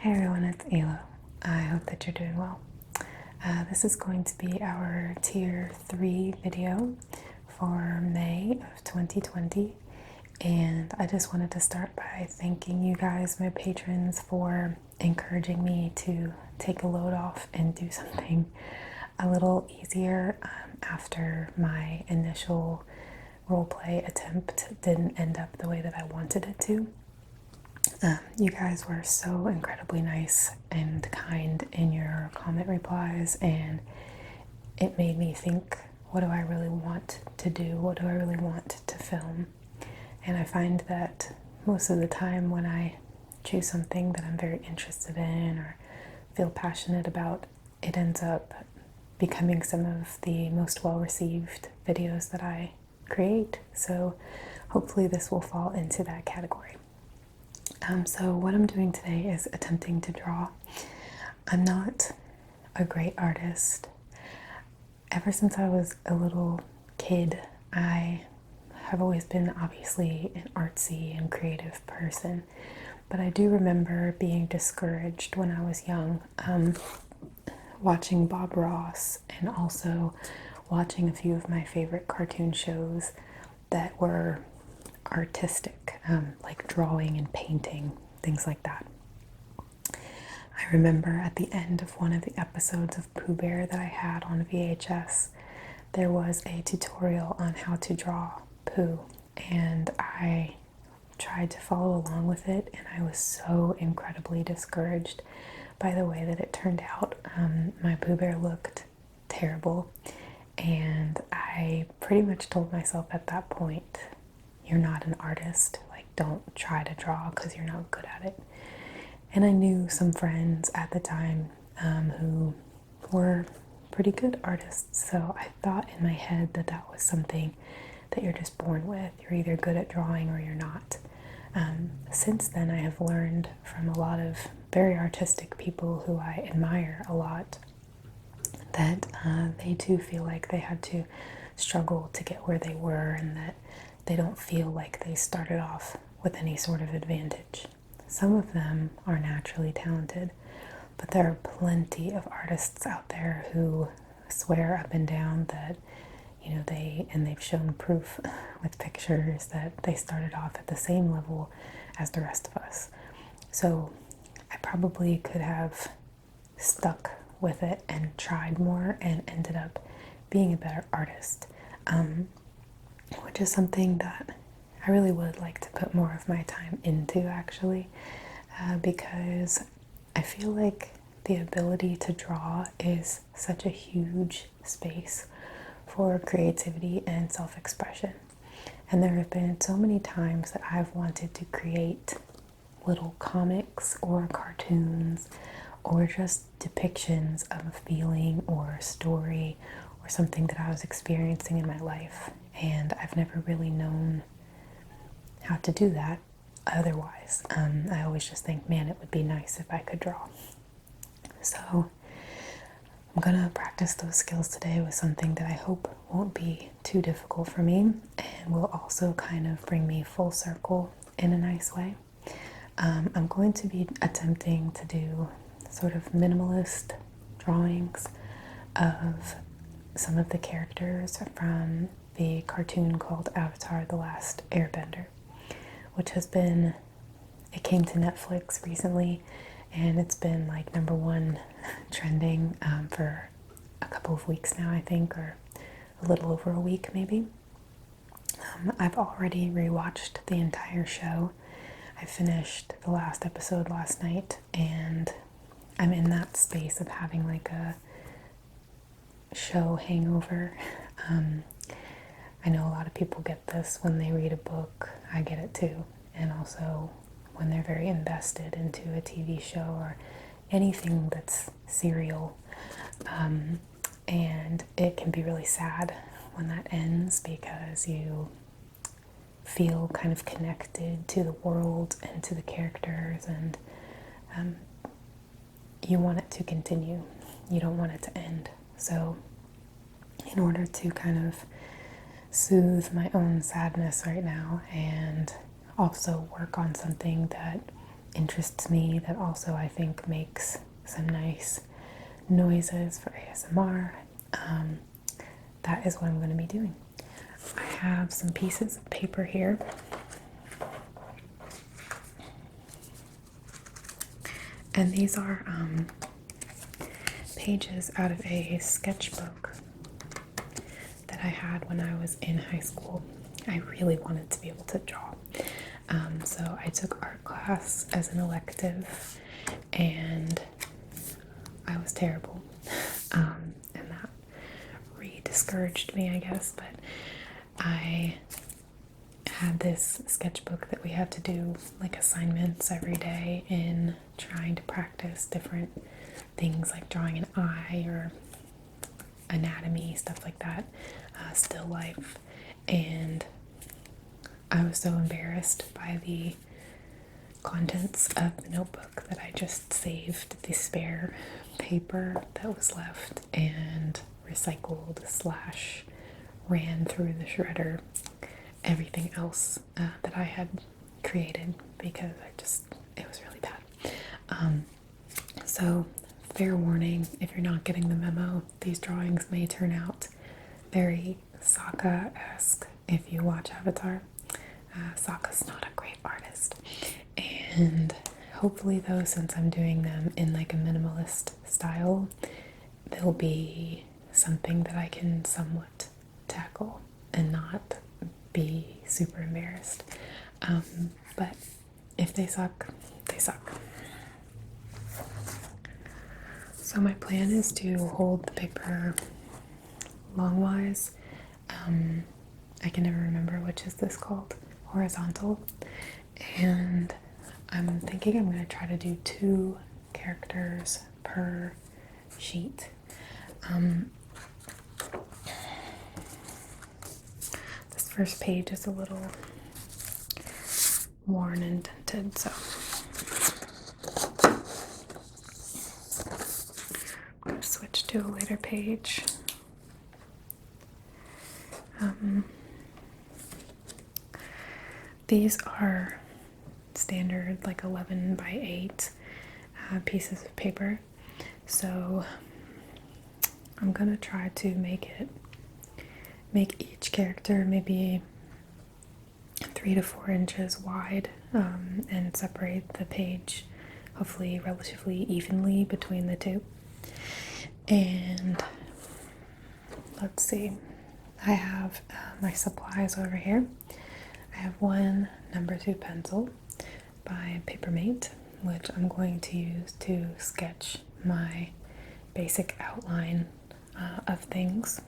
Hey everyone, it's Elo. I hope that you're doing well. This is going to be our Tier 3 video for May of 2020, and I just wanted to start by thanking you guys, my patrons, for encouraging me to take a load off and do something a little easier after my initial roleplay attempt didn't end up the way that I wanted it to. You guys were so incredibly nice and kind in your comment replies, and it made me think, what do I really want to do? What do I really want to film? And I find that most of the time when I choose something that I'm very interested in or feel passionate about, it ends up becoming some of the most well-received videos that I create. So hopefully this will fall into that category. So what I'm doing today is attempting to draw. I'm not a great artist. Ever since I was a little kid, I have always been obviously an artsy and creative person, but I do remember being discouraged when I was young, watching Bob Ross and also watching a few of my favorite cartoon shows that were artistic, like drawing and painting, things like that. I remember at the end of one of the episodes of Pooh Bear that I had on VHS, there was a tutorial on how to draw Pooh, and I tried to follow along with it, and I was so incredibly discouraged by the way that it turned out. My Pooh Bear looked terrible, and I pretty much told myself at that point, you're not an artist, like don't try to draw because you're not good at it. And I knew some friends at the time who were pretty good artists, so I thought in my head that that was something that you're just born with. You're either good at drawing or you're not. Since then I have learned from a lot of very artistic people who I admire a lot that they too feel like they had to struggle to get where they were, and that they don't feel like they started off with any sort of advantage. Some of them are naturally talented, but there are plenty of artists out there who swear up and down that, you know, they've shown proof with pictures that they started off at the same level as the rest of us. So I probably could have stuck with it and tried more and ended up being a better artist. Which is something that I really would like to put more of my time into, actually, because I feel like the ability to draw is such a huge space for creativity and self-expression. And there have been so many times that I've wanted to create little comics or cartoons or just depictions of a feeling or a story or something that I was experiencing in my life, and I've never really known how to do that otherwise. I always just think, man, it would be nice if I could draw. So I'm gonna practice those skills today with something that I hope won't be too difficult for me and will also kind of bring me full circle in a nice way. I'm going to be attempting to do sort of minimalist drawings of some of the characters from the cartoon called Avatar: The Last Airbender, which has been, it came to Netflix recently, and it's been like #1 trending for a couple of weeks now, I think, or a little over a week maybe. I've already rewatched the entire show. I finished the last episode last night, and I'm in that space of having like a show hangover. I know a lot of people get this when they read a book. I get it too. And also when they're very invested into a TV show or anything that's serial. And it can be really sad when that ends because you feel kind of connected to the world and to the characters, and you want it to continue. You don't want it to end. So in order to kind of soothe my own sadness right now and also work on something that interests me, that also I think makes some nice noises for ASMR, that is what I'm going to be doing. I have some pieces of paper here. And these are pages out of a sketchbook that I had when I was in high school. I really wanted to be able to draw. So I took art class as an elective, and I was terrible. And that discouraged me, I guess. But I had this sketchbook that we had to do like assignments every day in trying to practice different things like drawing an eye or anatomy, stuff like that, still life. And I was so embarrassed by the contents of the notebook that I just saved the spare paper that was left and recycled / ran through the shredder everything else that I had created, because it was really bad. So fair warning, if you're not getting the memo, these drawings may turn out very Sokka-esque if you watch Avatar. Sokka's not a great artist, and hopefully though, since I'm doing them in like a minimalist style, they'll be something that I can somewhat tackle and not be super embarrassed. But if they suck, they suck. So my plan is to hold the paper longwise. I can never remember which is this called, horizontal, and I'm thinking I'm going to try to do 2 characters per sheet. This first page is a little worn and dented, so I'm going to switch to a later page. These are standard like 11 by 8 pieces of paper, so I'm gonna try to make each character maybe 3 to 4 inches wide, and separate the page hopefully relatively evenly between the two. And let's see, I have my supplies over here. I have one number 2 pencil by Papermate, which I'm going to use to sketch my basic outline of things.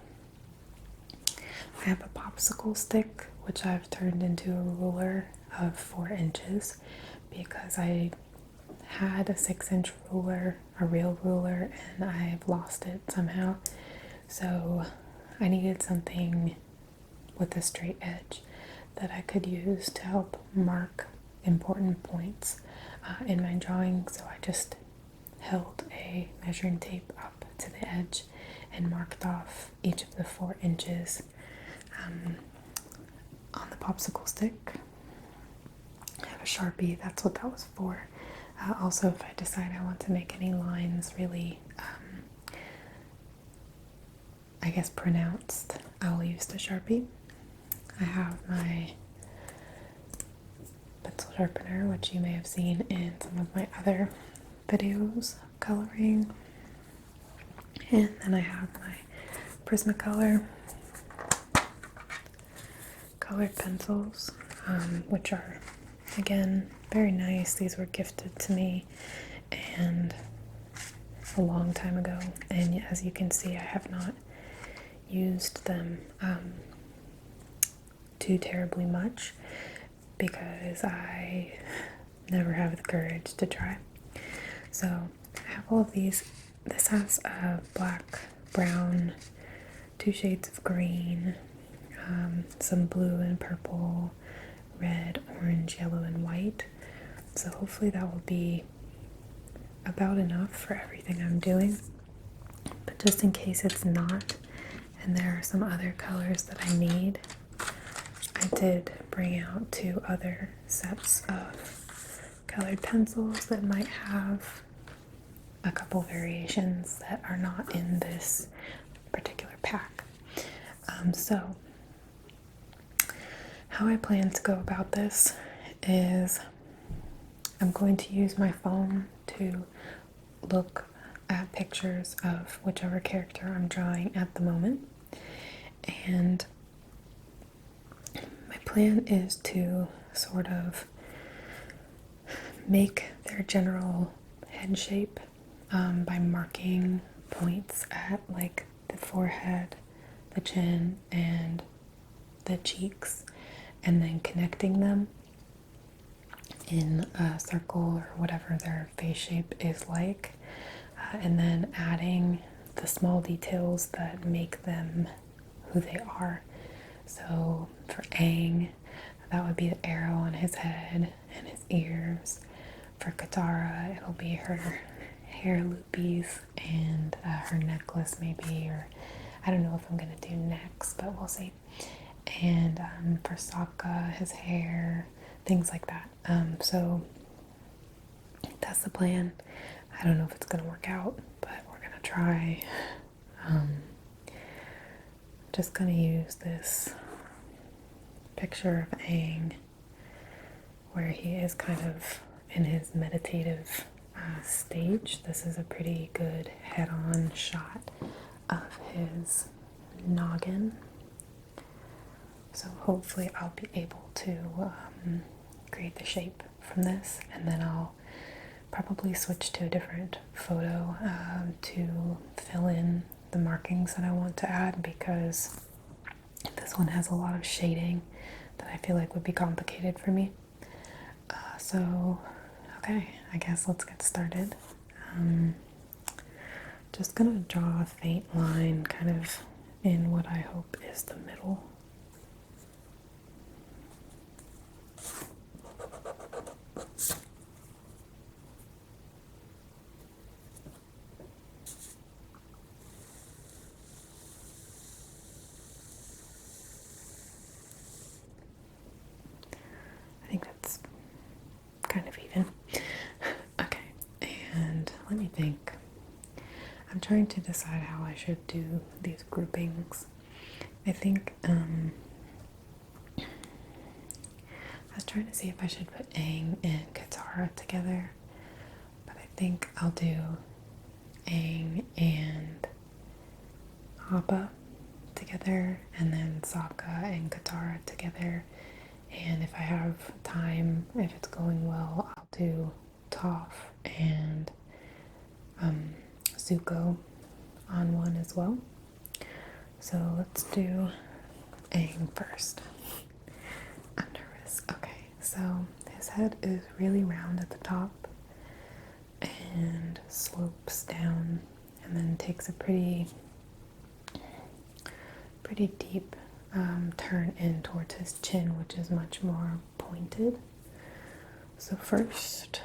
I have a popsicle stick, which I've turned into a ruler of 4 inches because I had a 6-inch ruler, a real ruler, and I've lost it somehow. So I needed something with a straight edge that I could use to help mark important points in my drawing. So I just held a measuring tape up to the edge and marked off each of the 4 inches on the popsicle stick. I have a Sharpie, that's what that was for. Also, if I decide I want to make any lines really, I guess, pronounced, I'll use the Sharpie. I have my pencil sharpener, which you may have seen in some of my other videos of coloring. And then I have my Prismacolor colored pencils, which are, again, very nice. These were gifted to me and a long time ago, and as you can see, I have not used them too terribly much because I never have the courage to try. So I have all of these. This has a black, brown, 2 shades of green, some blue and purple, red, orange, yellow, and white. So hopefully that will be about enough for everything I'm doing. But just in case it's not, and there are some other colors that I need, I did bring out 2 other sets of colored pencils that might have a couple variations that are not in this particular pack. So how I plan to go about this is I'm going to use my phone to look at pictures of whichever character I'm drawing at the moment, and my plan is to sort of make their general head shape by marking points at like the forehead, the chin, and the cheeks, and then connecting them in a circle or whatever their face shape is like, and then adding the small details that make them who they are. So for Aang, that would be the arrow on his head and his ears. For Katara, it'll be her hair loopies and her necklace maybe, or I don't know if I'm gonna do necks, but we'll see. And for Sokka, his hair, things like that. So that's the plan. I don't know if it's gonna work out, but we're gonna try. Just gonna use this picture of Aang where he is kind of in his meditative stage. This is a pretty good head-on shot of his noggin. So hopefully I'll be able to create the shape from this, and then I'll probably switch to a different photo to fill in the markings that I want to add, because this one has a lot of shading that I feel like would be complicated for me. So okay, I guess let's get started. Just gonna draw a faint line kind of in what I hope is the middle. I think that's kind of even. Okay, and let me think. I'm trying to decide how I should do these groupings. I think I was trying to see if I should put Aang and Katara together, but I think I'll do Aang and Appa together, and then Sokka and Katara together. And if I have time, if it's going well, I'll do Toph and Zuko on one as well. So let's do Aang first. I'm nervous. Okay, so his head is really round at the top and slopes down, and then takes a pretty deep turn in towards his chin, which is much more pointed. So first,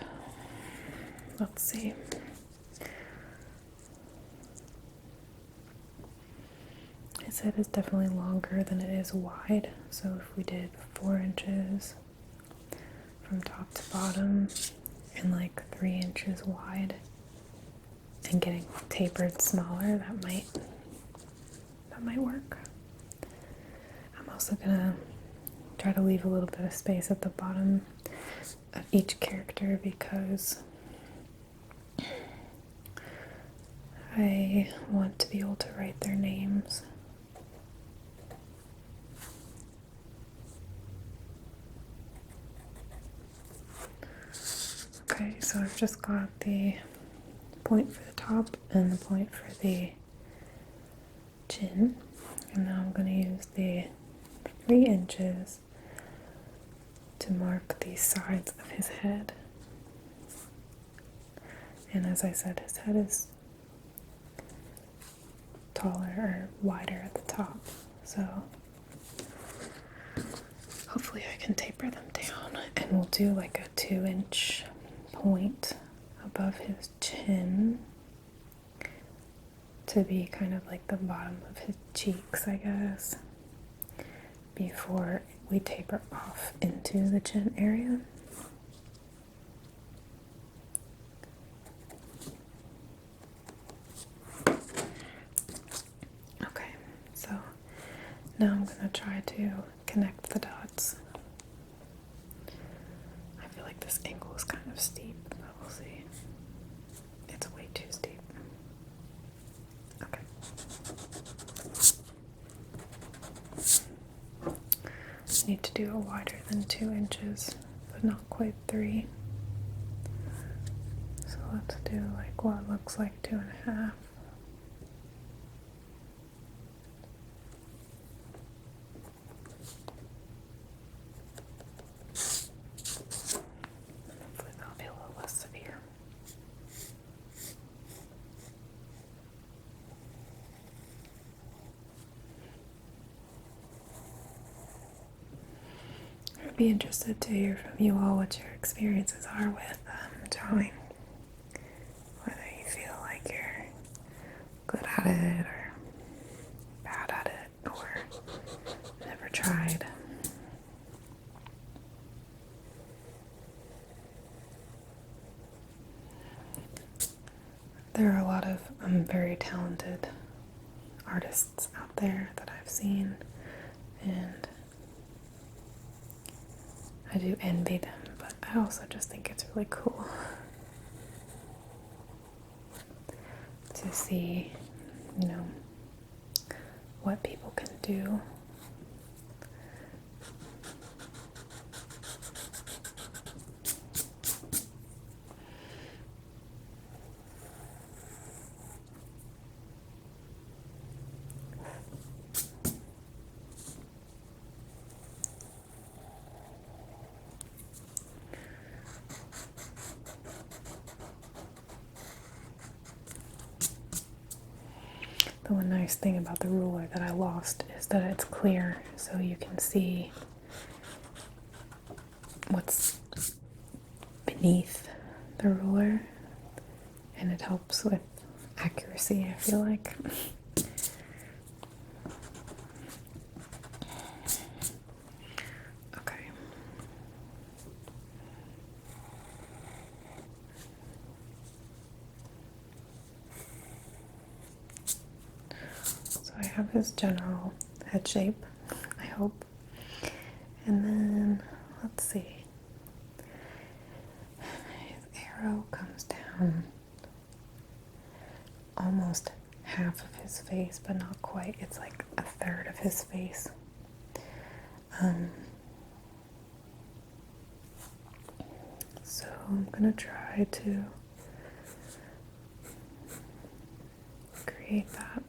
let's see. His head is definitely longer than it is wide. So if we did 4 inches from top to bottom and like 3 inches wide and getting tapered smaller, that might work. I'm also gonna try to leave a little bit of space at the bottom of each character because I want to be able to write their names. Okay, so I've just got the point for the top and the point for the chin, and now I'm going to use the 3 inches to mark the sides of his head. And as I said, his head is taller or wider at the top, so hopefully I can taper them down, and we'll do like a 2-inch point above his chin to be kind of like the bottom of his cheeks, I guess, before we taper off into the chin area. Now I'm going to try to connect the dots. I feel like this angle is kind of steep, but we'll see. It's way too steep. Okay. I need to do a wider than 2 inches, but not quite 3. So let's do like what looks like 2.5. Hopefully that'll be a little less severe. I'd be interested to hear from you all what your experiences are with drawing. Whether you feel like you're good at it or bad at it or never tried. There are a lot of very talented artists out there that I've seen, and I do envy them, but I also just think it's really cool to see, what people can do. The one nice thing about the ruler that I lost is that it's clear, so you can see what's beneath the ruler, and it helps with accuracy, I feel like. Okay. So I have his general head shape, I hope. And then, let's see. His arrow comes down almost half of his face, but not quite. It's like a third of his face. So I'm gonna try to create that.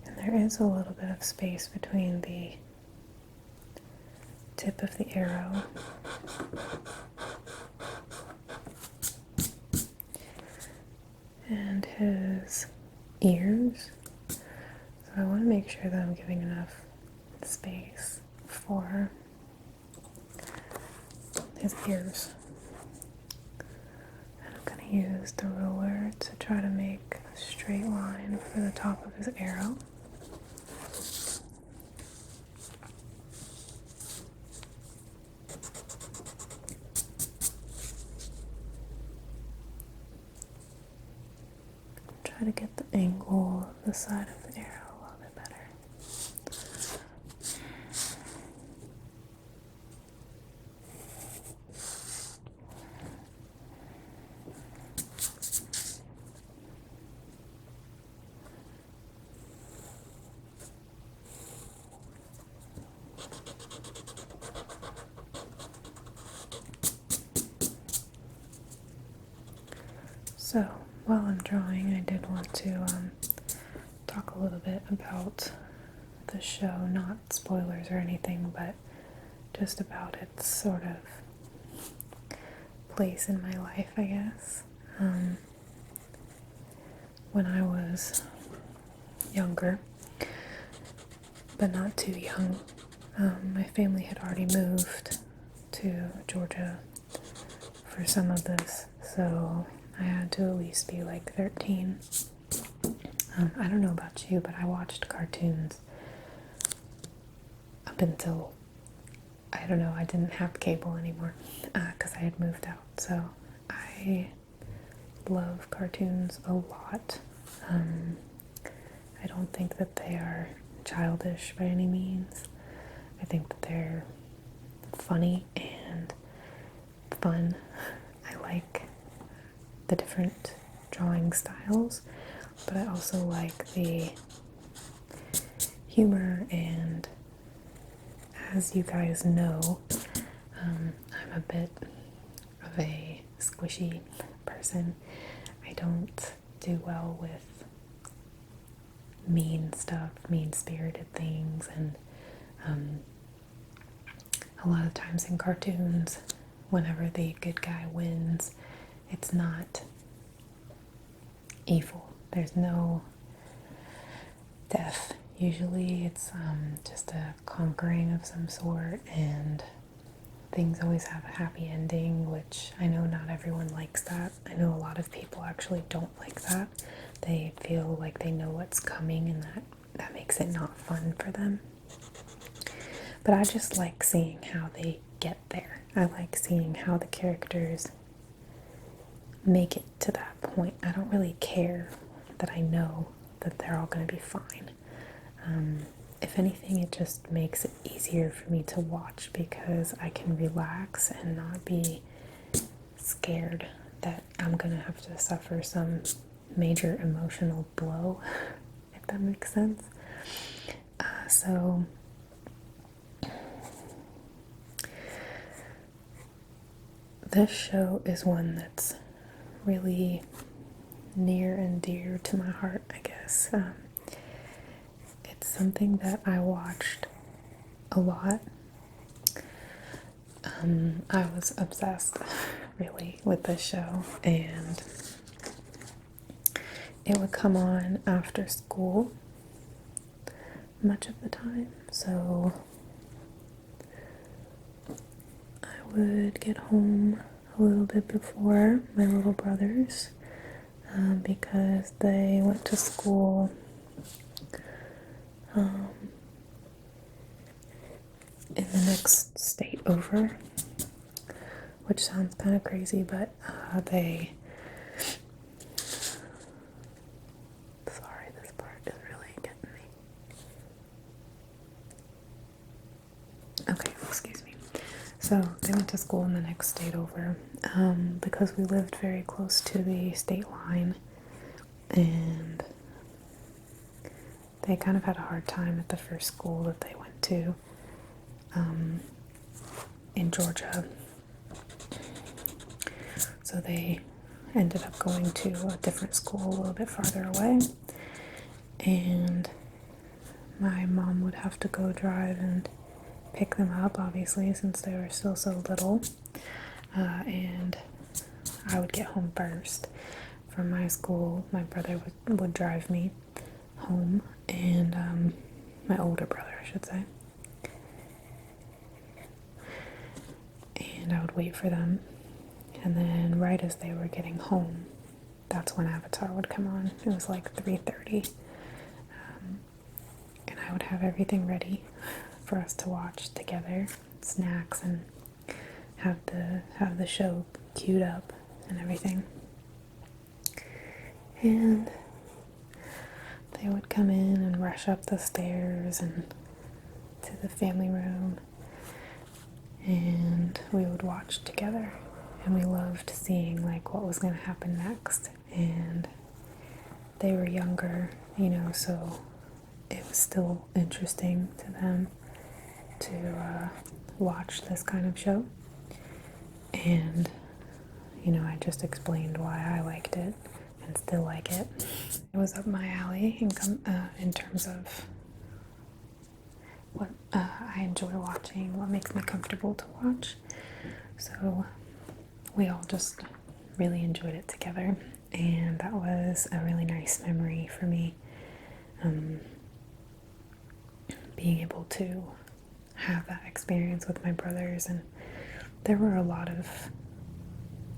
And there is a little bit of space between the tip of the arrow and his ears. So I want to make sure that I'm giving enough space for his ears. And I'm going to use the ruler to try to make a straight line for the top of his arrow. Try to get the angle of the side of the arrow a little bit better. So, while I'm drawing, I did want to talk a little bit about the show, not spoilers or anything, but just about its sort of place in my life, I guess. When I was younger, but not too young, my family had already moved to Georgia for some of this, so I had to at least be like 13. I don't know about you, but I watched cartoons up until, I don't know, I didn't have cable anymore because I had moved out. So I love cartoons a lot. I don't think that they are childish by any means. I think that they're funny and fun. I like the different drawing styles, but I also like the humor, and as you guys know, I'm a bit of a squishy person. I don't do well with mean stuff, mean-spirited things, and a lot of times in cartoons, whenever the good guy wins, it's not evil. There's no death. Usually it's just a conquering of some sort, and things always have a happy ending, which I know not everyone likes that. I know a lot of people actually don't like that. They feel like they know what's coming, and that makes it not fun for them. But I just like seeing how they get there. I like seeing how the characters make it to that point. I don't really care that I know that they're all going to be fine. If anything, it just makes it easier for me to watch because I can relax and not be scared that I'm going to have to suffer some major emotional blow, if that makes sense. So this show is one that's really near and dear to my heart, I guess. It's something that I watched a lot. I was obsessed, really, with this show, and it would come on after school much of the time, so I would get home a little bit before my little brothers because they went to school in the next state over, which sounds kind of crazy, but sorry, this part is really getting me. Okay, excuse me. So they went to school in the next state over because we lived very close to the state line, and they kind of had a hard time at the first school that they went to in Georgia. So they ended up going to a different school a little bit farther away, and my mom would have to go drive and pick them up, obviously, since they were still so little, and I would get home first from my school. My brother would drive me home, and my older brother, I should say, and I would wait for them. And then right as they were getting home, that's when Avatar would come on. It was like 3:30, and I would have everything ready for us to watch together, snacks, and have the show queued up and everything. And they would come in and rush up the stairs and to the family room, and we would watch together. And we loved seeing like what was going to happen next. And they were younger, so it was still interesting to them to watch this kind of show. And I just explained why I liked it and still like it. It was up my alley in terms of what I enjoy watching, what makes me comfortable to watch. So we all just really enjoyed it together, and that was a really nice memory for me, being able to have that experience with my brothers. And there were a lot of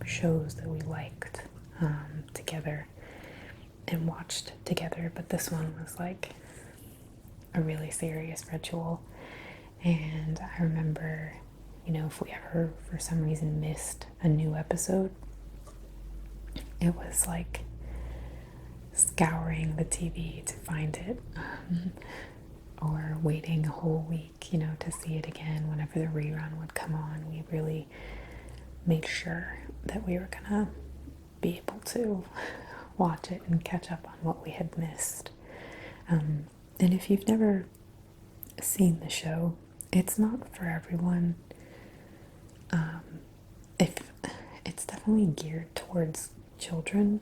shows that we liked together and watched together, but this one was like a really serious ritual. And I remember, if we ever for some reason missed a new episode, it was like scouring the TV to find it, or waiting a whole week, to see it again whenever the rerun would come on. We really made sure that we were gonna be able to watch it and catch up on what we had missed. And if you've never seen the show, it's not for everyone. If it's definitely geared towards children,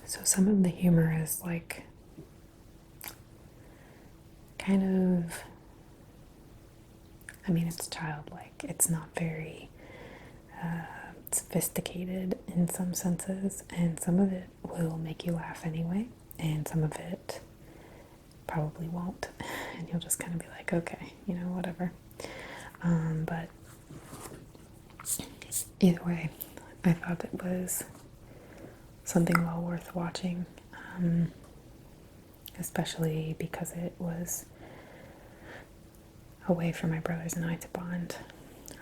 so some of the humor is like kind of, it's childlike. It's not very sophisticated in some senses, and some of it will make you laugh anyway, and some of it probably won't, and you'll just kind of be like, okay, whatever. But either way, I thought it was something well worth watching, especially because it was a way for my brothers and I to bond.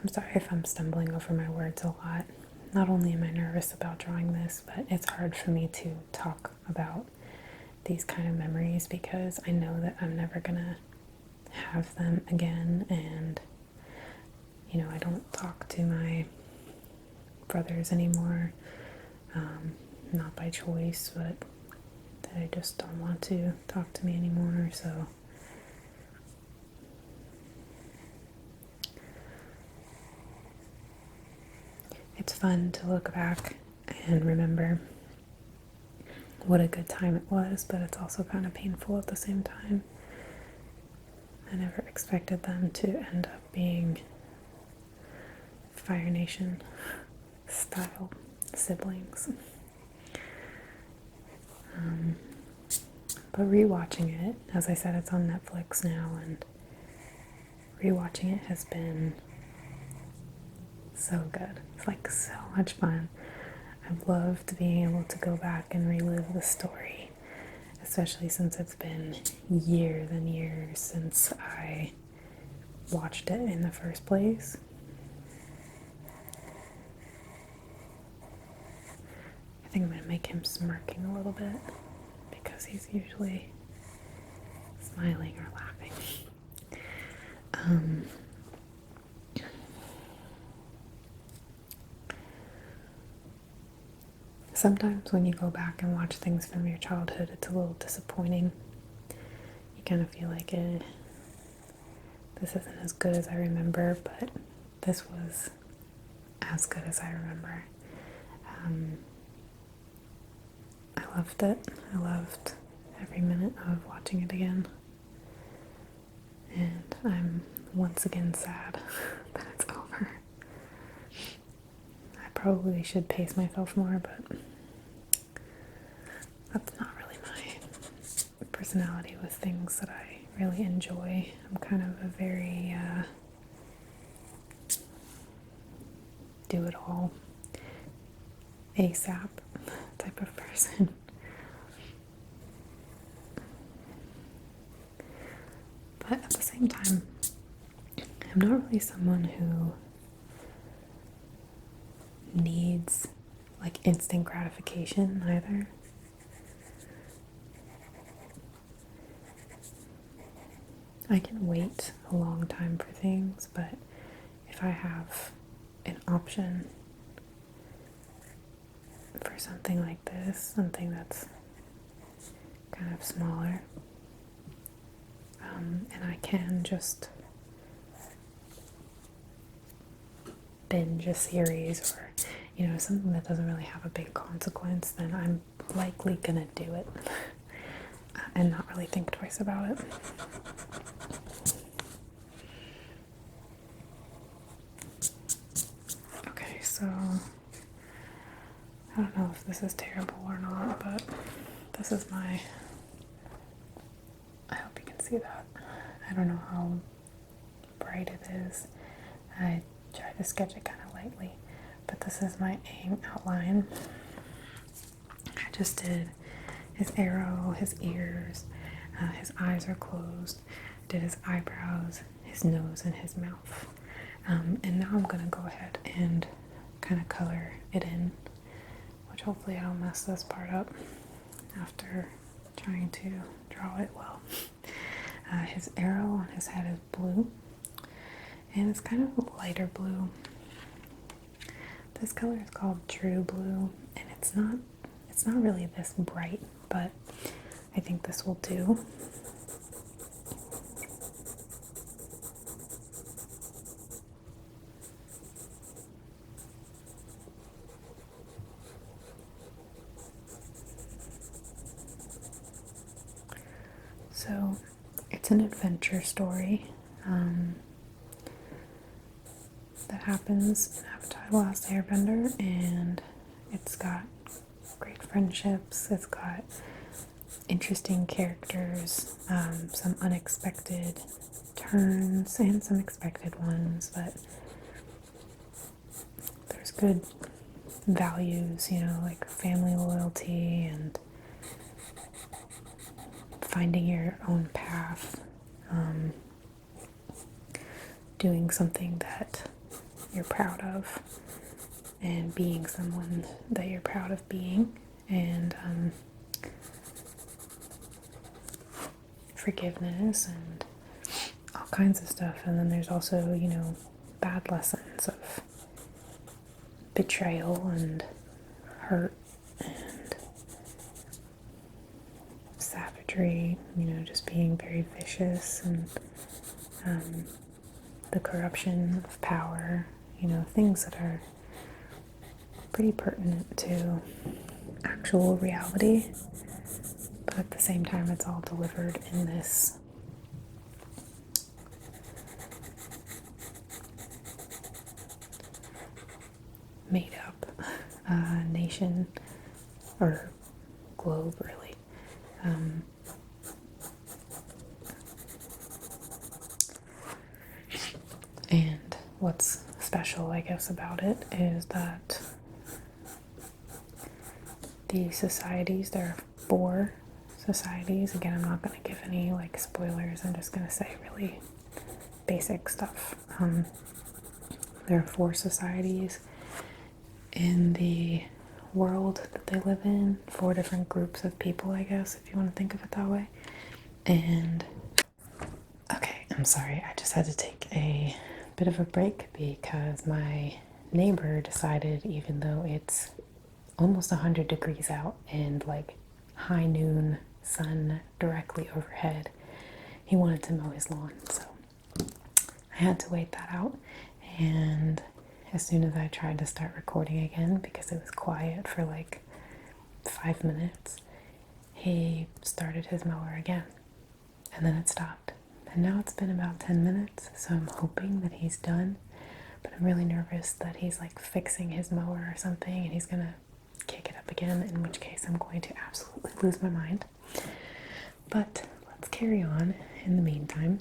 I'm sorry if I'm stumbling over my words a lot. Not only am I nervous about drawing this, but it's hard for me to talk about these kind of memories because I know that I'm never gonna have them again, and I don't talk to my brothers anymore, not by choice, but they just don't want to talk to me anymore, so it's fun to look back and remember what a good time it was, but it's also kind of painful at the same time. I never expected them to end up being Fire Nation style siblings. But rewatching it, as I said, it's on Netflix now, and rewatching it has been so good. It's like so much fun. I've loved being able to go back and relive the story, especially since it's been years and years since I watched it in the first place. I think I'm going to make him smirking a little bit because he's usually smiling or laughing. Sometimes when you go back and watch things from your childhood, it's a little disappointing. You kind of feel like this isn't as good as I remember, but this was as good as I remember. I loved it. I loved every minute of watching it again. And I'm once again sad that it's over. I probably should pace myself more, but that's not really my personality with things that I really enjoy. I'm kind of a very do-it-all, ASAP type of person. But at the same time, I'm not really someone who needs like instant gratification either. I can wait a long time for things, but if I have an option for something like this, something that's kind of smaller, and I can just binge a series or, something that doesn't really have a big consequence, then I'm likely gonna do it and not really think twice about it. Okay, so I don't know if this is terrible or not, but this is I hope you can see that. I don't know how bright it is. I try to sketch it kind of lightly, but this is my aim outline. I just did his arrow, his ears, his eyes are closed, did his eyebrows, his nose, and his mouth. And now I'm going to go ahead and kind of color it in, which hopefully I don't mess this part up after trying to draw it well. His arrow on his head is blue, and it's kind of lighter blue. This color is called True Blue, and it's not really this bright, but I think this will do. So it's an adventure story that happens in Avatar: The Last Airbender, and it's got great friendships, it's got interesting characters, some unexpected turns and some expected ones, but there's good values, like family loyalty and finding your own path, doing something that you're proud of, and being someone that you're proud of being, and forgiveness and all kinds of stuff. And then there's also, bad lessons of betrayal and hurt and savagery, just being very vicious, and the corruption of power, things that are pretty pertinent to actual reality, but at the same time it's all delivered in this made up nation or globe, really. And what's special, I guess, about it is that the societies, there are 4 societies. Again, I'm not going to give any spoilers. I'm just going to say really basic stuff. There are 4 societies in the world that they live in, 4 different groups of people, I guess, if you want to think of it that way. And okay, I'm sorry, I just had to take a bit of a break because my neighbor decided, even though it's almost 100 degrees out and high noon sun directly overhead, he wanted to mow his lawn. So I had to wait that out, and as soon as I tried to start recording again, because it was quiet for 5 minutes, he started his mower again, and then it stopped. And now it's been about 10 minutes, so I'm hoping that he's done, but I'm really nervous that he's fixing his mower or something and he's gonna kick it up again, in which case I'm going to absolutely lose my mind. But let's carry on in the meantime.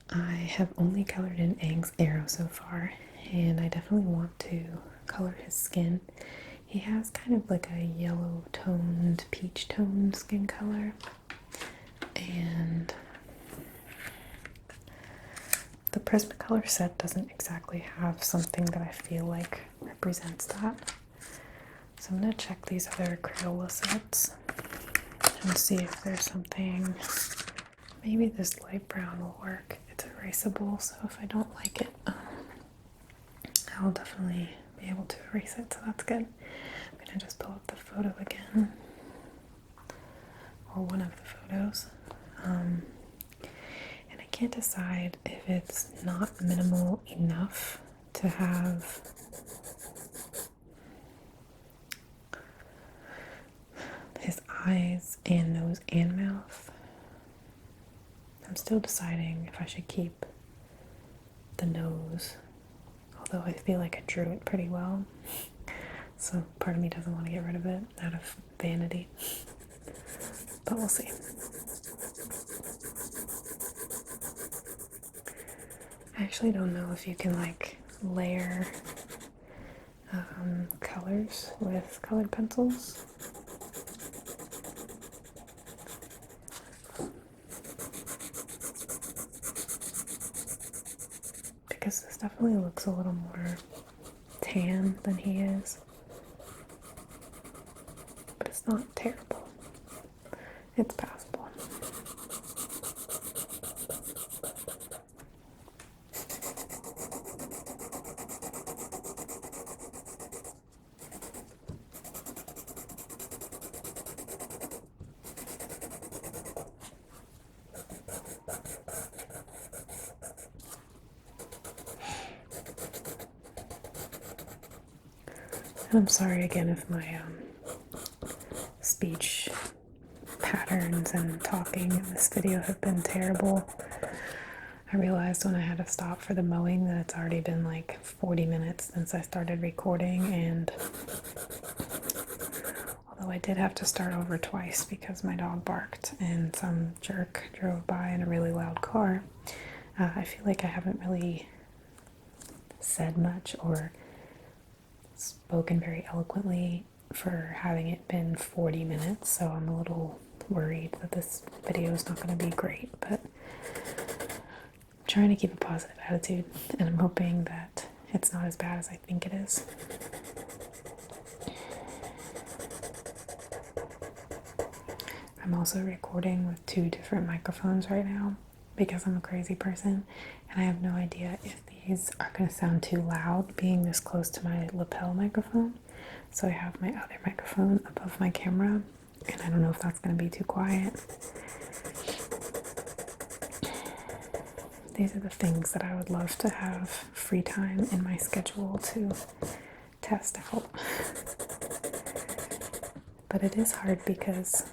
I have only colored in Aang's arrow so far, and I definitely want to color his skin. He has kind of a yellow toned, peach toned skin color, and the Prismacolor set doesn't exactly have something that I feel represents that. So I'm going to check these other Crayola sets and see if there's something. Maybe this light brown will work. It's erasable, so if I don't like it, I'll definitely be able to erase it, so that's good. I'm going to just pull up the photo again, or one of the photos. And I can't decide if it's not minimal enough to have his eyes and nose and mouth. I'm still deciding if I should keep the nose, although I feel like I drew it pretty well. So part of me doesn't want to get rid of it out of vanity, but we'll see. I actually don't know if you can layer colors with colored pencils. Because this definitely looks a little more tan than he is. But it's not terrible. It's passable. And I'm sorry again if my speech patterns and talking in this video have been terrible. I realized when I had to stop for the mowing that it's already been like 40 minutes since I started recording, and although I did have to start over twice because my dog barked and some jerk drove by in a really loud car, I feel like I haven't really said much or spoken very eloquently for having it been 40 minutes, so I'm a little worried that this video is not going to be great, but I'm trying to keep a positive attitude, and I'm hoping that it's not as bad as I think it is. I'm also recording with 2 different microphones right now because I'm a crazy person, and I have no idea if these are going to sound too loud being this close to my lapel microphone. So I have my other microphone above my camera, and I don't know if that's going to be too quiet. These are the things that I would love to have free time in my schedule to test out. But it is hard because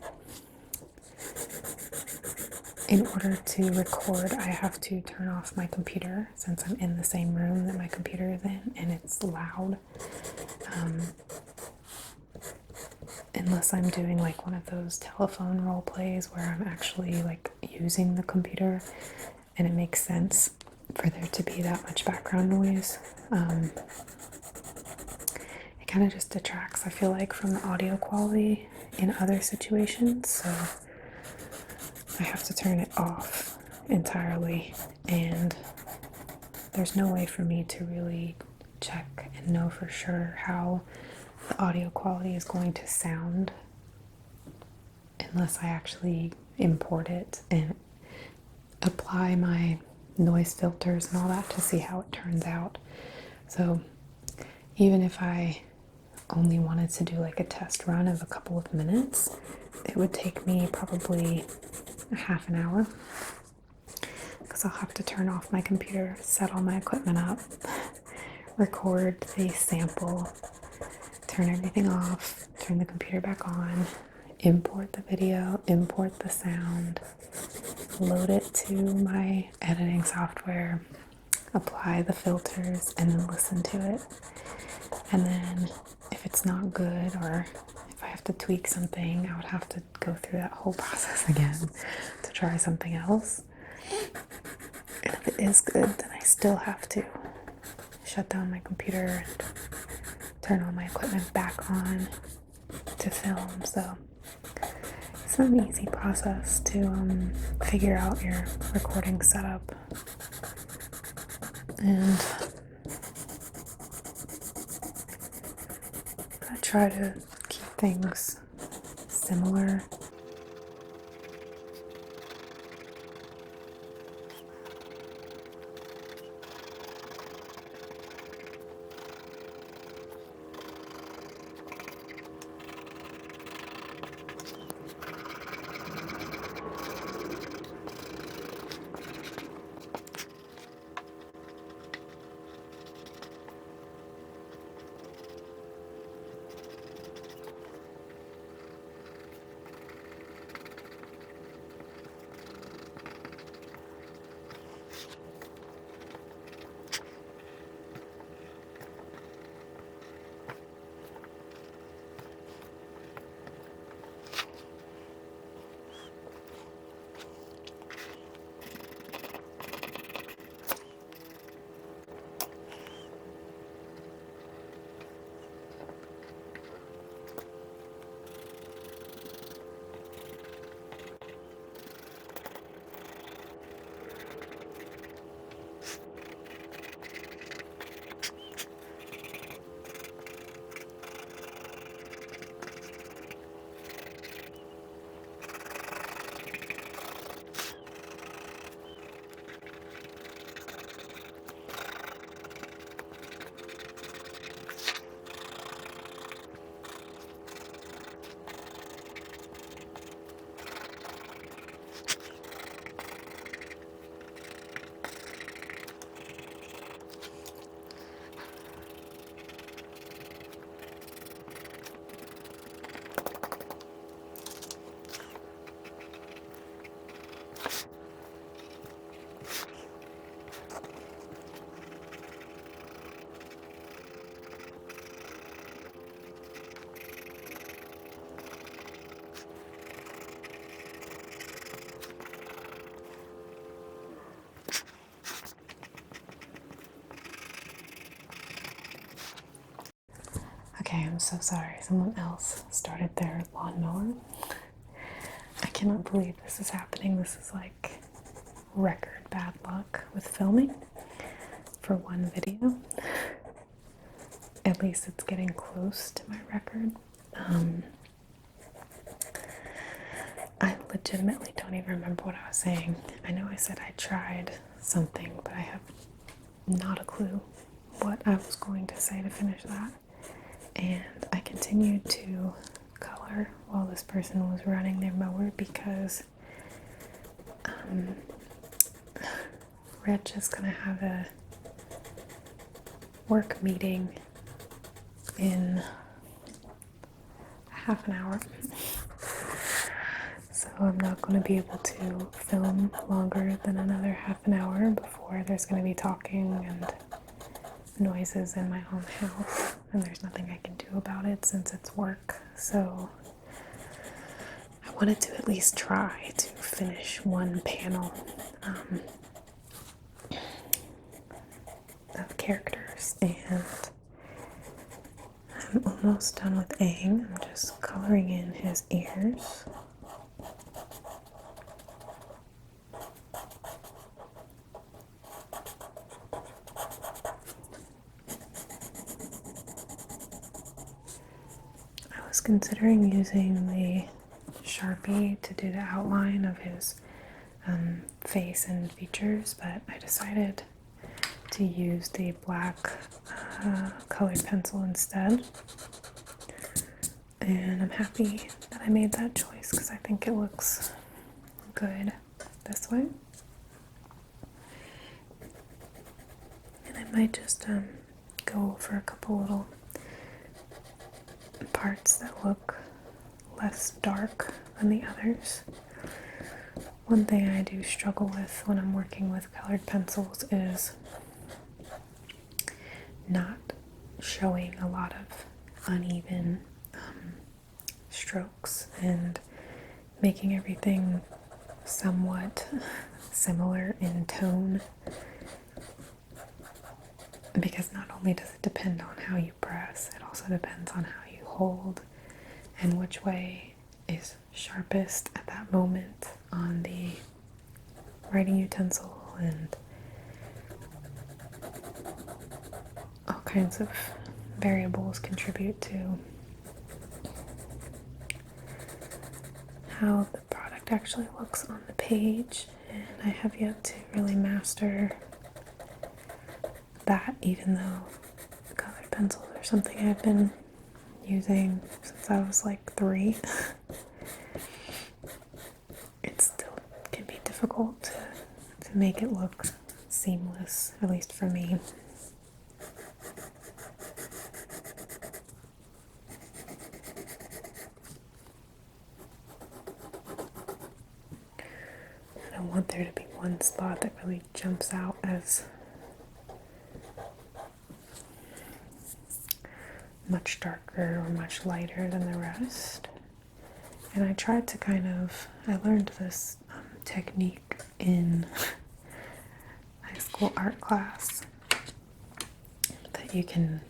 in order to record, I have to turn off my computer since I'm in the same room that my computer is in and it's loud. Unless I'm doing like one of those telephone role plays where I'm actually like using the computer and it makes sense for there to be that much background noise. It kind of just detracts, I feel like, from the audio quality in other situations, so I have to turn it off entirely, and there's no way for me to really check and know for sure how the audio quality is going to sound unless I actually import it and apply my noise filters and all that to see how it turns out. So even if I only wanted to do like a test run of a couple of minutes, it would take me probably a half an hour because I'll have to turn off my computer, set all my equipment up, record the sample, turn everything off, turn the computer back on, import the video, import the sound, load it to my editing software, apply the filters, and then listen to it. And then if it's not good or if I have to tweak something, I would have to go through that whole process again to try something else. And if it is good, then I still have to shut down my computer and turn all my equipment back on to film. So it's not an easy process to figure out your recording setup. And I try to keep things similar. Okay, I'm so sorry. Someone else started their lawnmower. I cannot believe this is happening. This is like record bad luck with filming for one video. At least it's getting close to my record. I legitimately don't even remember what I was saying. I know I said I tried something, but I have not a clue what I was going to say to finish that. And I continued to color while this person was running their mower because Reg is going to have a work meeting in half an hour. So I'm not going to be able to film longer than another half an hour before there's going to be talking and noises in my own house, and there's nothing I can do about it since it's work. So I wanted to at least try to finish one panel of characters, and I'm almost done with Aang. I'm just coloring in his ears. I was considering using the Sharpie to do the outline of his face and features, but I decided to use the black colored pencil instead. And I'm happy that I made that choice because I think it looks good this way. And I might just go over a couple little parts that look less dark than the others. One thing I do struggle with when I'm working with colored pencils is not showing a lot of uneven strokes and making everything somewhat similar in tone, because not only does it depend on how you press, it also depends on how you hold and which way is sharpest at that moment on the writing utensil, and all kinds of variables contribute to how the product actually looks on the page, and I have yet to really master that, even though colored pencils are something I've been using since I was like 3. It still can be difficult to make it look seamless, at least for me. I don't want there to be one spot that really jumps out as much darker or much lighter than the rest. And I tried to I learned this technique in high school art class, that you can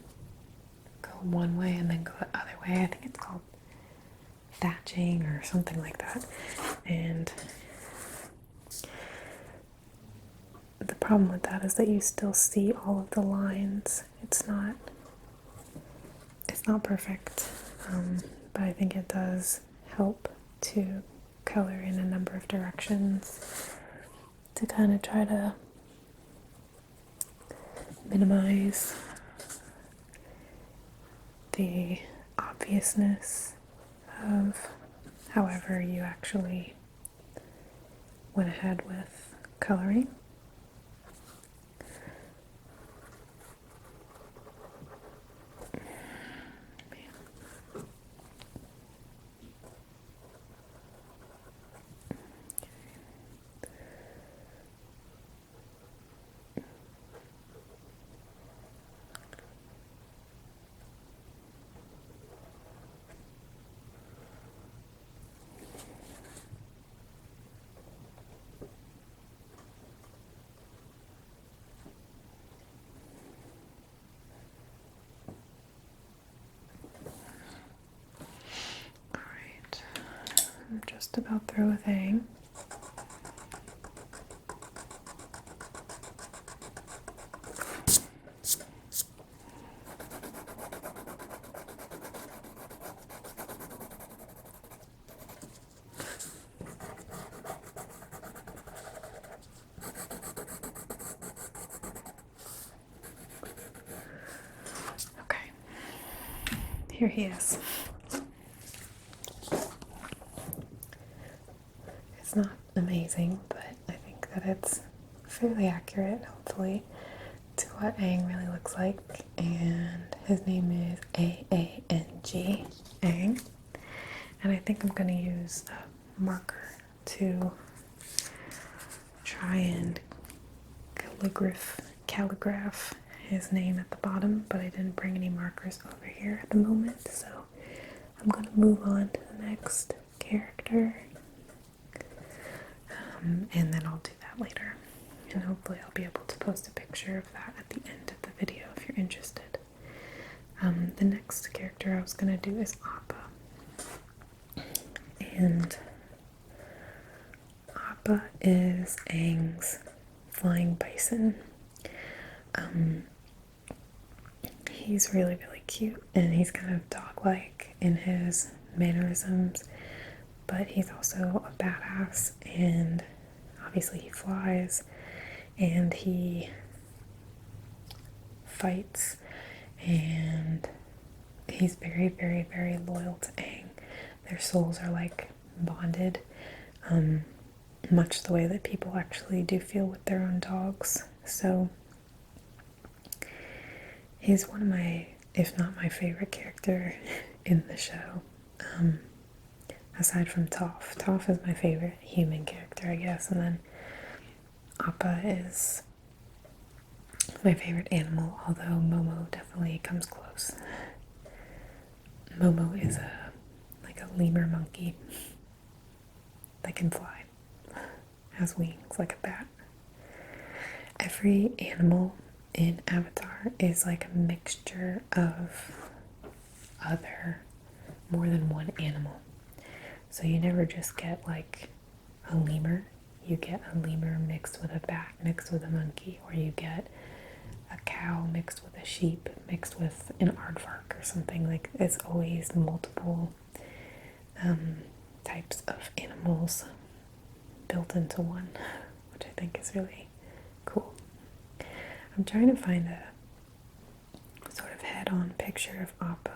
go one way and then go the other way. I think it's called thatching or something like that. And the problem with that is that you still see all of the lines. It's not perfect, but I think it does help to color in a number of directions to kind of try to minimize the obviousness of however you actually went ahead with coloring. just about through with Aang. Okay, here he is. It's not amazing, but I think that it's fairly accurate, hopefully, to what Aang really looks like. And his name is A-A-N-G, Aang. And I think I'm going to use a marker to try and calligraph his name at the bottom, but I didn't bring any markers over here at the moment, so I'm going to move on to the next character. And then I'll do that later. And hopefully I'll be able to post a picture of that at the end of the video if you're interested. The next character I was going to do is Appa. And Appa is Aang's flying bison. He's really, really cute, and he's kind of dog-like in his mannerisms, but he's also a badass, and obviously he flies, and he fights, and he's very, very, very loyal to Aang. Their souls are like bonded, much the way that people actually do feel with their own dogs. So he's one of my, if not my favorite character in the show, aside from Toph. Toph is my favorite human character, I guess, and then Appa is my favorite animal, although Momo definitely comes close. Momo is like a lemur monkey that can fly, has wings like a bat. Every animal in Avatar is like a mixture of more than one animal. So you never just get like a lemur, you get a lemur mixed with a bat, mixed with a monkey, or you get a cow mixed with a sheep, mixed with an aardvark or something. Like, it's always multiple types of animals built into one, which I think is really cool. I'm trying to find a sort of head-on picture of Appa.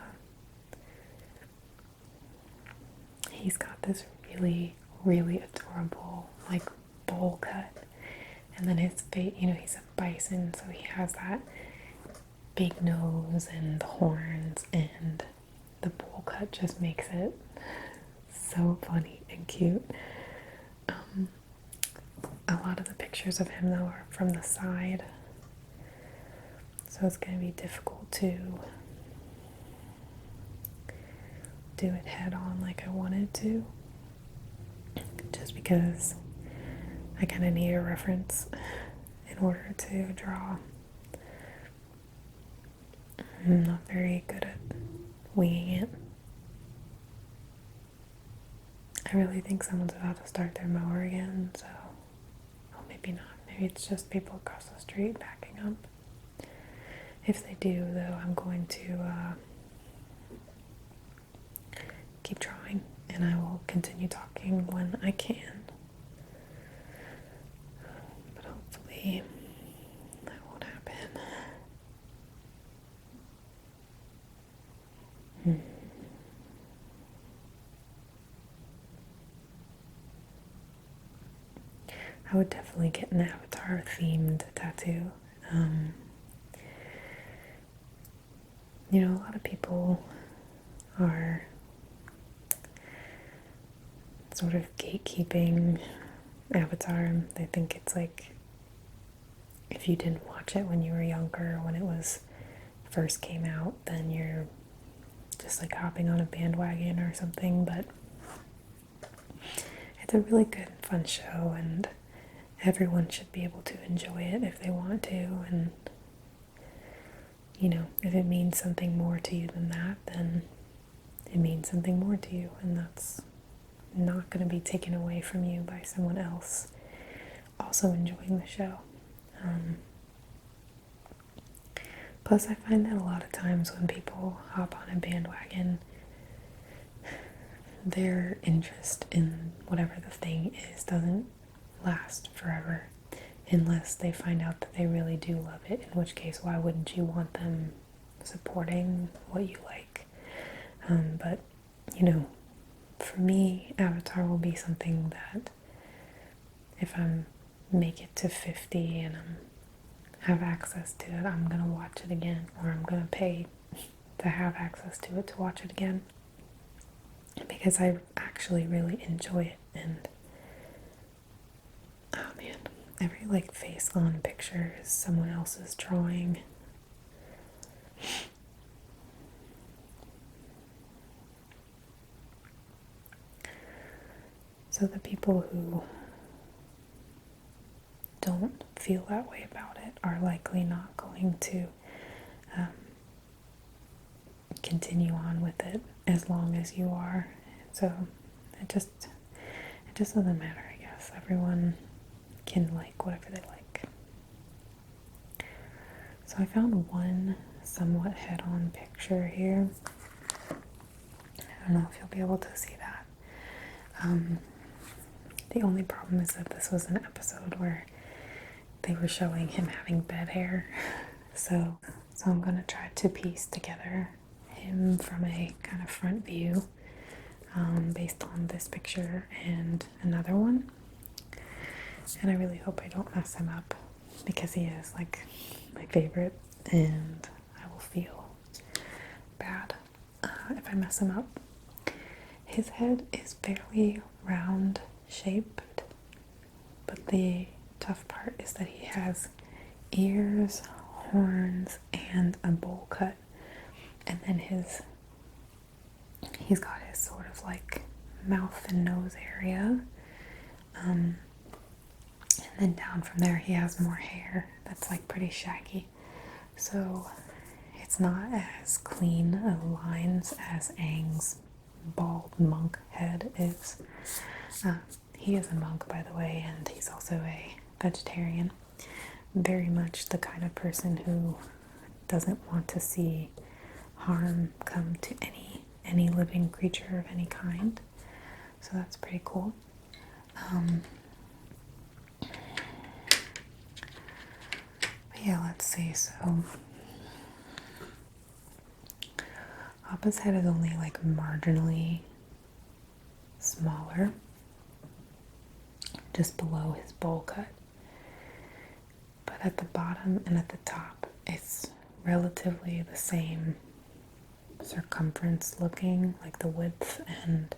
He's got this really, really adorable, like, bowl cut. And then his face, you know, he's a bison, so he has that big nose and the horns, and the bowl cut just makes it so funny and cute. A lot of the pictures of him, though, are from the side, so it's going to be difficult to do it head on like I wanted to, just because I kind of need a reference in order to draw. I'm not very good at winging it. I really think someone's about to start their mower again, so, well, maybe not. Maybe it's just people across the street backing up. If they do, though, I'm going to keep drawing, and I will continue talking when I can. But hopefully that won't happen. I would definitely get an Avatar themed tattoo. You know, a lot of people are sort of gatekeeping Avatar. They think it's like, if you didn't watch it when you were younger, when it was first came out, then you're just like hopping on a bandwagon or something. But it's a really good, fun show, and everyone should be able to enjoy it if they want to. And, you know, if it means something more to you than that, then it means something more to you, and that's not going to be taken away from you by someone else also enjoying the show. Plus, I find that a lot of times when people hop on a bandwagon, their interest in whatever the thing is doesn't last forever unless they find out that they really do love it, in which case, why wouldn't you want them supporting what you like? But, you know, for me, Avatar will be something that if I make it to 50 and have access to it, I'm gonna watch it again, or I'm gonna pay to have access to it to watch it again, because I actually really enjoy it. And oh man, every like face on picture is someone else's drawing. So the people who don't feel that way about it are likely not going to continue on with it as long as you are. So it just doesn't matter, I guess. Everyone can like whatever they like. So I found one somewhat head-on picture here. I don't know if you'll be able to see that. The only problem is that this was an episode where they were showing him having bed hair. So I'm gonna try to piece together him from a kind of front view based on this picture and another one. And I really hope I don't mess him up, because he is like my favorite and I will feel bad if I mess him up. His head is fairly round shaped, but the tough part is that he has ears, horns, and a bowl cut. And then he's got his sort of like mouth and nose area. And then down from there he has more hair that's like pretty shaggy. So it's not as clean of lines as Aang's bald monk head is. He is a monk, by the way, and he's also a vegetarian. Very much the kind of person who doesn't want to see harm come to any living creature of any kind. So that's pretty cool. But yeah, let's see. So Appa's head is only like marginally smaller, just below his bowl cut. But at the bottom and at the top, it's relatively the same circumference looking, like the width and,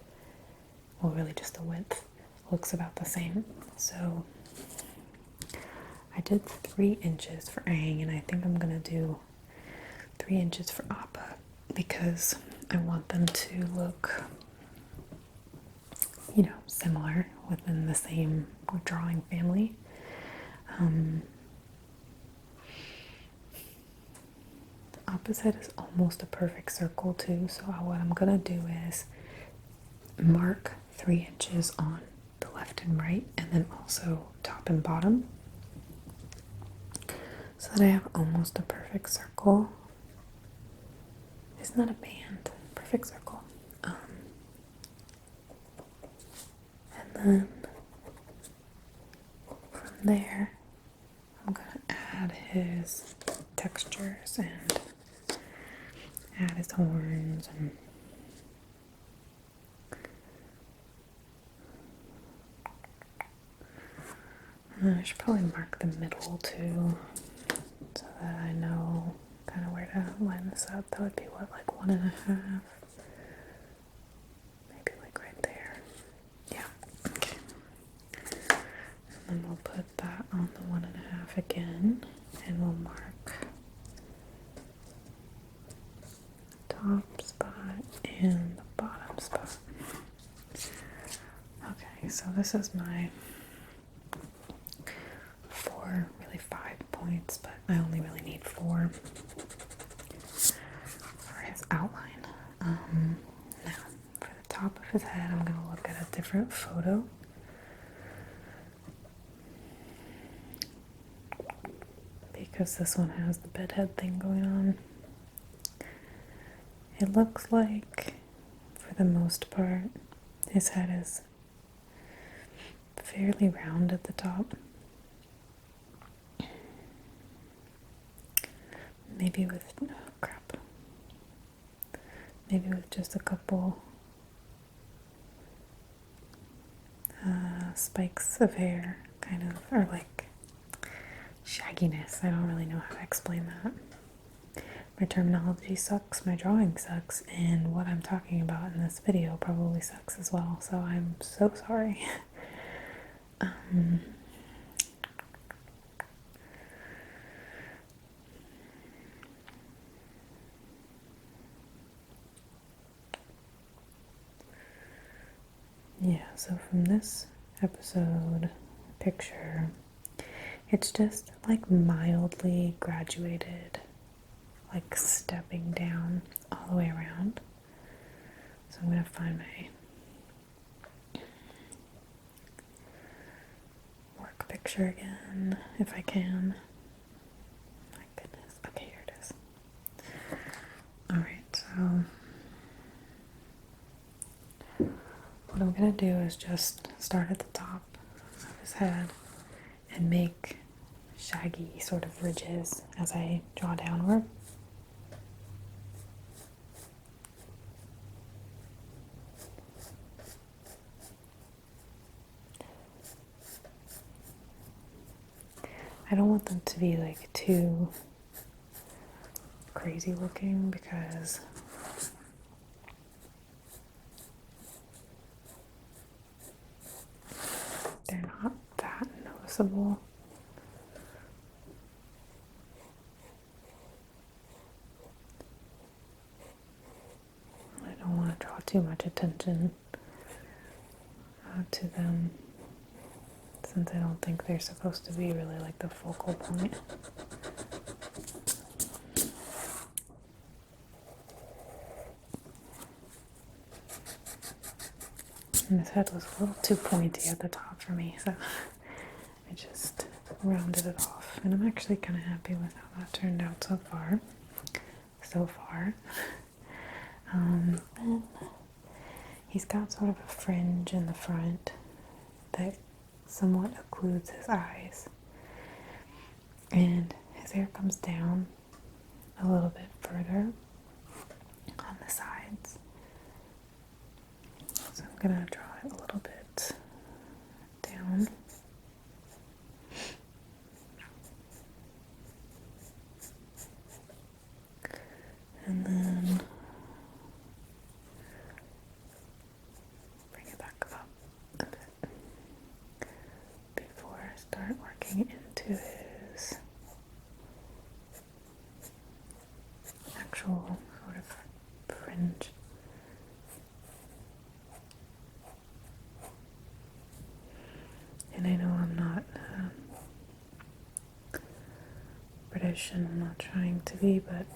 well, really just the width looks about the same. So I did 3 inches for Aang, and I think I'm gonna do 3 inches for Appa, because I want them to look, you know, similar within the same drawing family. Appa's head is almost a perfect circle too, so what I'm gonna do is mark 3 inches on the left and right, and then also top and bottom, so that I have almost a perfect circle. It's not a band, perfect circle. And then from there, I'm gonna add his textures and add his horns and I should probably mark the middle too, so that I know kind of where to line this up. That would be what, like 1.5? Maybe like right there. Yeah, okay. And then we'll put that on the 1.5 again, and we'll mark the top spot and the bottom spot. Okay, so this is my 4, really 5 points, but I only really need 4 for his outline. Now, for the top of his head, I'm going to look at a different photo. Because this one has the bedhead thing going on. It looks like, for the most part, his head is fairly round at the top. Maybe with, oh crap, maybe with just a couple spikes of hair, kind of, or like shagginess. I don't really know how to explain that. My terminology sucks, my drawing sucks, and what I'm talking about in this video probably sucks as well, so I'm so sorry. Yeah, so from this episode picture, it's just like mildly graduated, like stepping down all the way around. So I'm going to find my work picture again, if I can. My goodness. Okay, here it is. Alright, so what I'm going to do is just start at the top of his head and make shaggy sort of ridges as I draw downward. I don't want them to be like too crazy looking because they're not that noticeable. I don't want to draw too much attention to them, since I don't think they're supposed to be really like the focal point. And his head was a little too pointy at the top for me, so I just rounded it off. And I'm actually kind of happy with how that turned out so far. And he's got sort of a fringe in the front that somewhat occludes his eyes. And his hair comes down a little bit further on the sides. So I'm going to draw it a little bit down. And then bring it back up a bit before I start working into his actual sort of fringe. And I know I'm not British and I'm not trying to be, but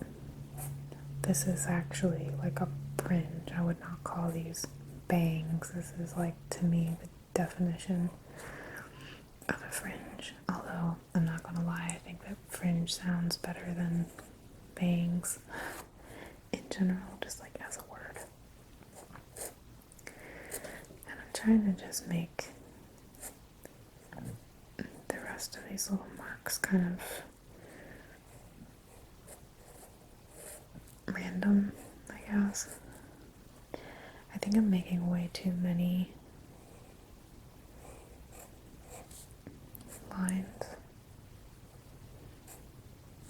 this is actually like a fringe. I would not call these bangs. This is like, to me, the definition of a fringe. Although, I'm not gonna lie, I think that fringe sounds better than bangs in general, just like as a word. And I'm trying to just make the rest of these little marks kind of random, I guess. I think I'm making way too many lines.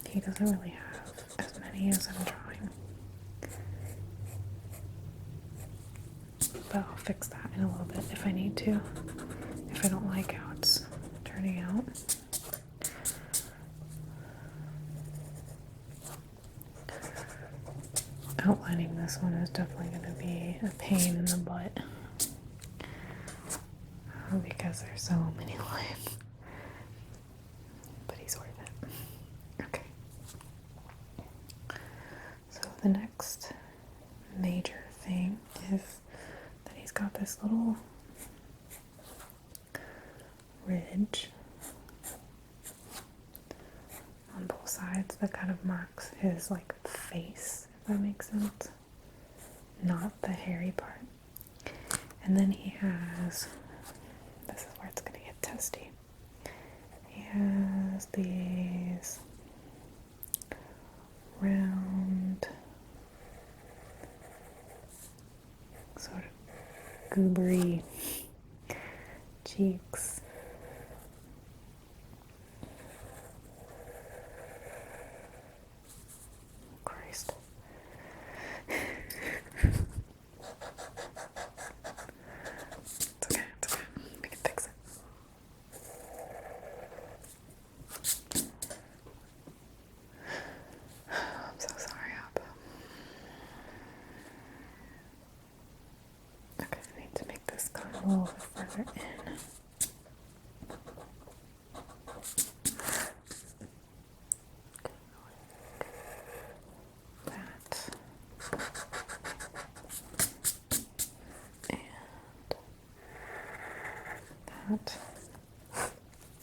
He doesn't really have as many as I'm drawing. But I'll fix that in a little bit if I need to, if I don't like how it's turning out. Outlining this one is definitely going to be a pain in the butt because there's so many lines, but he's worth it. Okay, so the next major thing is that he's got this little ridge on both sides that kind of marks his like face, if that makes sense. Not the hairy part. And then he has, this is where it's gonna get testy. He has these round, sort of goobery cheeks. Christ. It's okay, it's okay. We can fix it. I'm so sorry, Abba. Okay, I need to make this come a little bit further in. That.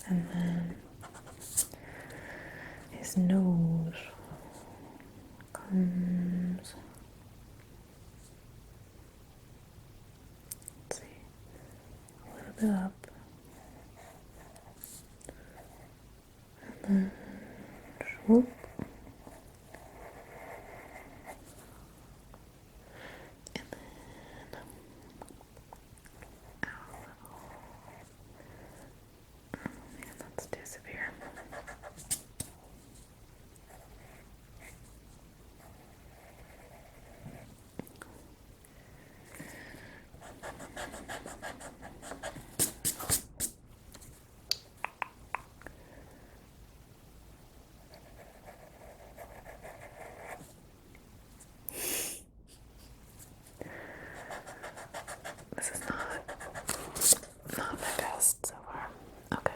And then his nose comes, let's see, a little bit up, and then whoop. And then oh man, that's too severe. This is not my best so far. Okay.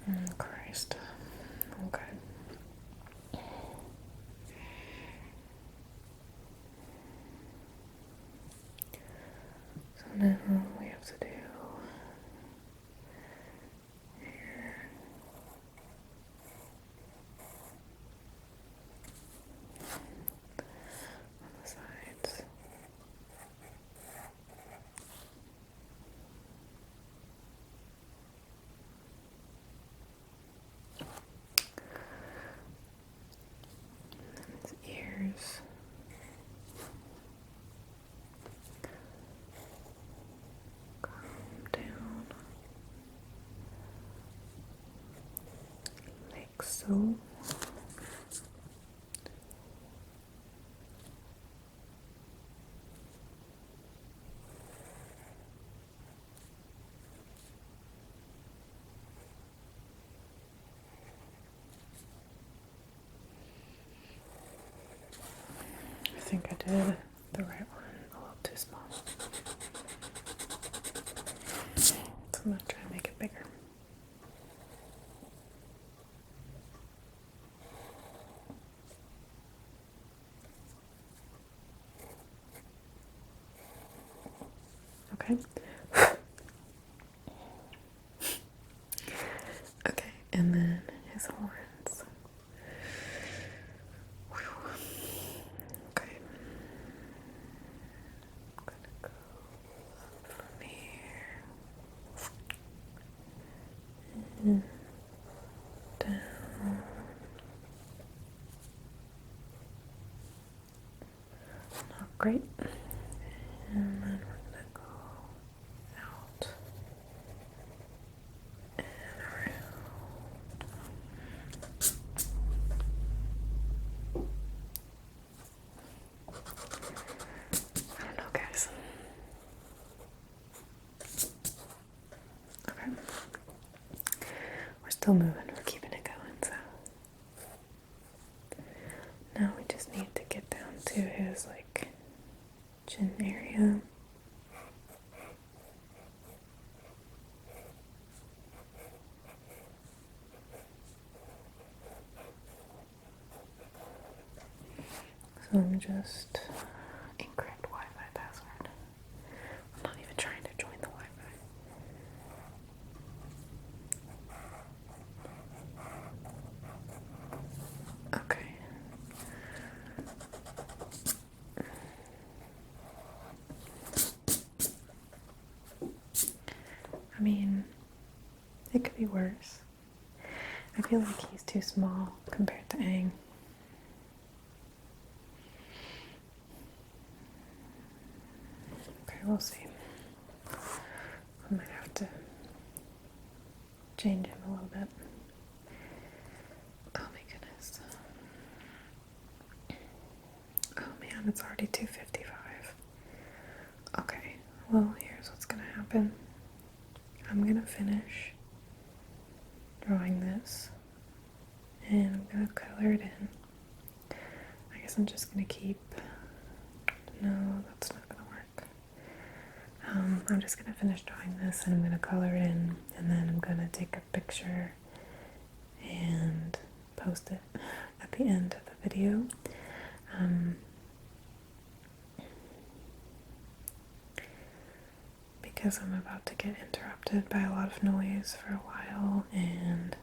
Oh, Christ. Okay. So now we have to do here. On the sides. And his ears. Come down. Like so. I think I did the right one a little too small. So I'm gonna try and make it bigger. Okay. Okay, and then his horns. Whew. Okay. I'm gonna go from here and down. Not great. And then we're gonna go out and around. I don't know, guys. Okay. We're still moving. We're keeping it going, so. Now we just need to get down to to his like chin area. So I'm just incorrect Wi-Fi password. I'm not even trying to join the Wi-Fi. Okay. I mean, it could be worse. I feel like he's too small compared to Aang. Okay, we'll see. I might have to change him a little bit. Oh my goodness. Oh man, it's already 2:55. Okay, well, here's what's gonna happen. I'm gonna finish drawing this and I'm gonna color it in. I guess I'm just gonna keep. No, that's not gonna work. I'm just gonna finish drawing this and I'm gonna color it in, and then I'm gonna take a picture and post it at the end of the video. Because I'm about to get interrupted by a lot of noise for a while, and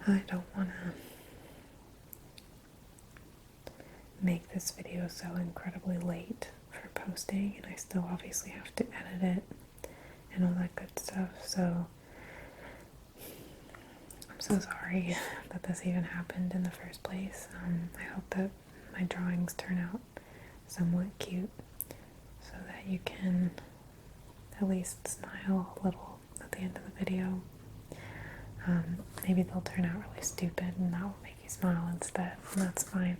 I don't want to make this video so incredibly late for posting, and I still obviously have to edit it and all that good stuff, so I'm so sorry that this even happened in the first place. I hope that my drawings turn out somewhat cute so that you can at least smile a little at the end of the video. Maybe they'll turn out really stupid and that will make you smile instead, and that's fine.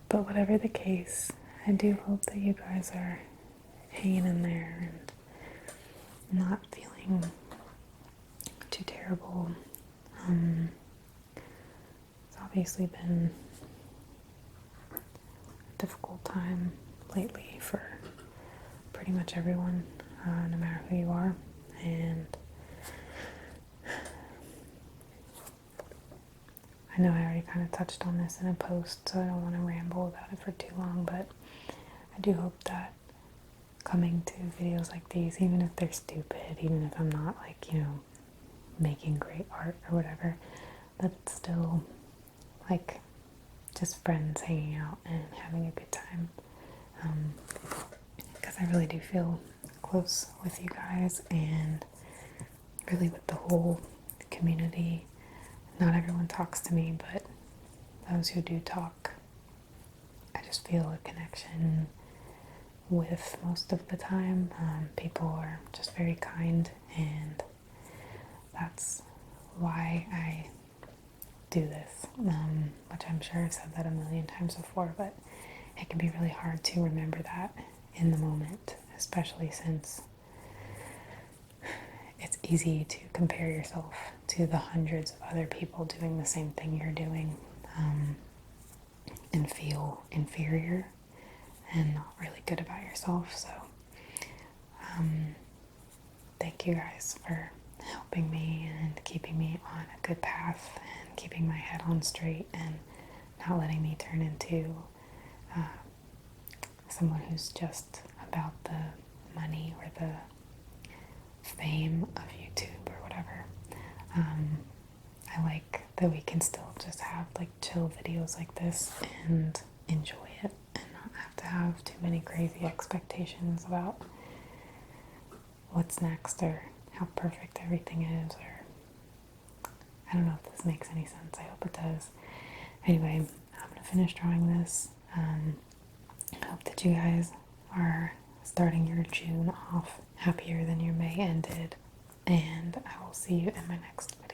But whatever the case, I do hope that you guys are hanging in there and not feeling too terrible. It's obviously been a difficult time lately for pretty much everyone, no matter who you are, and I know I already kind of touched on this in a post, so I don't want to ramble about it for too long, but I do hope that coming to videos like these, even if they're stupid, even if I'm not like, making great art or whatever, that it's still like just friends hanging out and having a good time. Because I really do feel close with you guys and really with the whole community. Not everyone talks to me, but those who do talk, I just feel a connection with most of the time. People are just very kind, and that's why I do this, which I'm sure I've said that a million times before, but it can be really hard to remember that in the moment, especially since it's easy to compare yourself to the hundreds of other people doing the same thing you're doing, and feel inferior and not really good about yourself. So thank you guys for helping me and keeping me on a good path and keeping my head on straight and not letting me turn into someone who's just about the money or the fame of YouTube or whatever. I like that we can still just have like chill videos like this and enjoy it and not have to have too many crazy expectations about what's next or how perfect everything is, or I don't know if this makes any sense. I hope it does. Anyway, I'm going to finish drawing this. I hope that you guys are starting your June off happier than your May ended, and I will see you in my next video.